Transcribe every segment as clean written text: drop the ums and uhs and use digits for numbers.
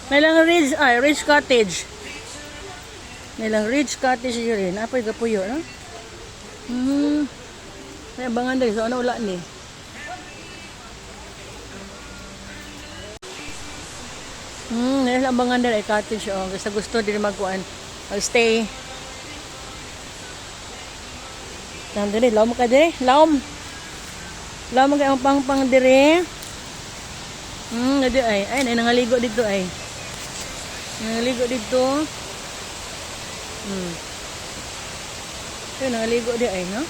May lang Ridge Cottage. May lang Ridge Cottage yun. Apoy gapuyo, no? May abangan dali. So, ano ula ni? May lang abangan dali. Cottage, oh. Gusto din magkuhan. Mag-stay. Nang dali. Laom ka dali. Laom ka ang pang diri. Nadi ay. Ay, nangaligo dito ay. Nangaligo dito. Ay, nangaligo di ay, no?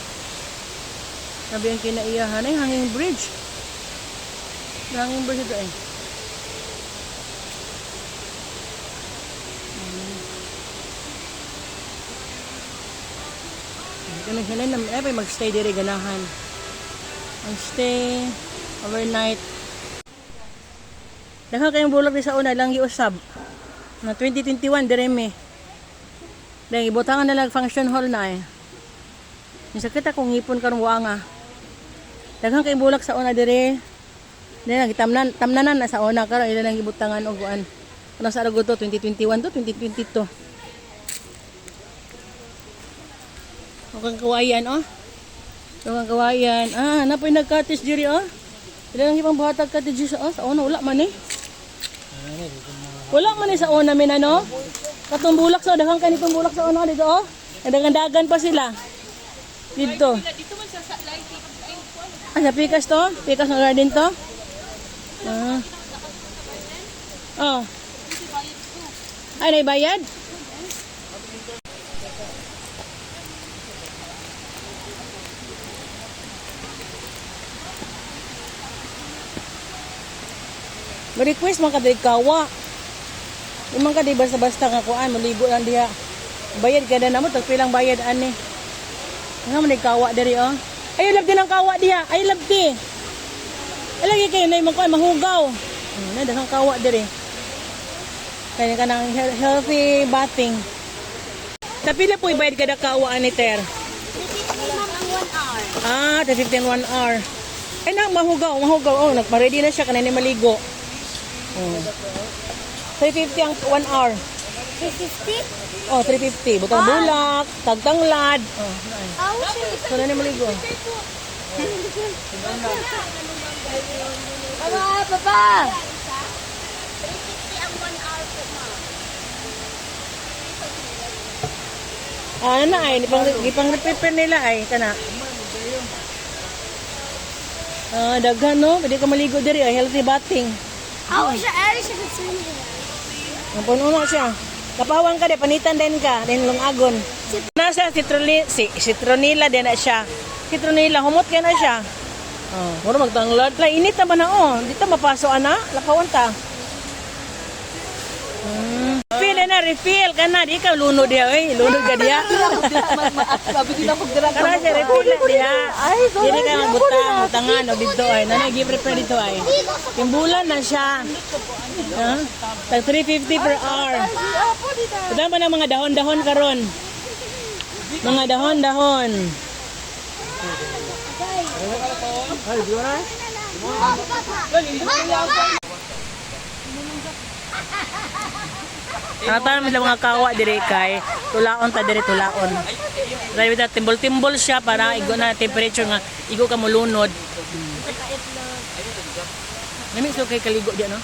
Sabi ang kinaiyahan ay hanging bridge. Hanging bridge ito ay. Ganun naman ay mag-stay diri ganahan. Mag-stay overnight. Daghan kayong bulak di sa una lang giusab. Na 2021 dire mi. Dahil ibutangan na lang function hall na eh. Yung sakit akong ngipon karong wanga. Daghang kay bulak sa una dire. Dahil tamnanan na sa una karon ila nang ibutangan og kuan. Ano sa arago to 2021 to 2022. Mukhang kawayan oh. Mukhang kawayan. Napoy nag-cottage diri oh. Ila nang ibang buhatag cottage sa una wala man eh. Wala man eh sa una min ano. Katong bulak sa daghang kanitong bulak sa una dito oh. Dagan pa sila. Dito. Dito man sa lighting. Sa pikas to? Pikas ng garden to? Oh. Ay, naibayad? Ma-request man ka diri kawa. Di man ka di basta-basta nga kuan, maligo lang diha. Bayad ka na namo, tagpilang bayad ani. Nga man kawa diri oh. Ay love din ang kawa diha. Ay love di. Ay lagi kayo na kuan mahugaw. Na daghang kawa diri. Kaya ka nang healthy bathing. Sa pila po ibayad kada kawa ani ter? 1 hour. 15 1 hour. Ay nang mahugaw. Oh, nagpa-ready na siya kanina maligo. 350 ang 1 hour. 350? Oh, 350. Butang bulak, tagtanglad. So na ni maligo. Papa! 350 ang 1 hour po, ma. Na ay, gipang prepare nila ay kana. Daghan no, pwede ka maligo diri ay healthy bathing. Siya sa swimming. Puno na siya. Kapawang ka de panitan din ka, din lungagon. Nasa citronella din na siya. Citronella humot kay na siya. Muro magtanglad. La init naman na oh. Dito mapaso ana, lapawan ta. Refill ka na, di ka lunod dia oy, lunod ka dia. Sabi nila magdira ka. Kana siya refill dia. Dili ka butangan o dito ay. Nanay gi prepare dito ay. Yung bulan na siya. Tag 350 per hour. Ito ba ng mga dahon-dahon karon? Mga dahon-dahon. Ay, di ba? Natanan mo mga kawa dire kay tulaon ta dire tulaon. Dahil bita timbol-timbol siya para igo na temperature nga igo ka mulunod. Nami so kay kaligo diyan no.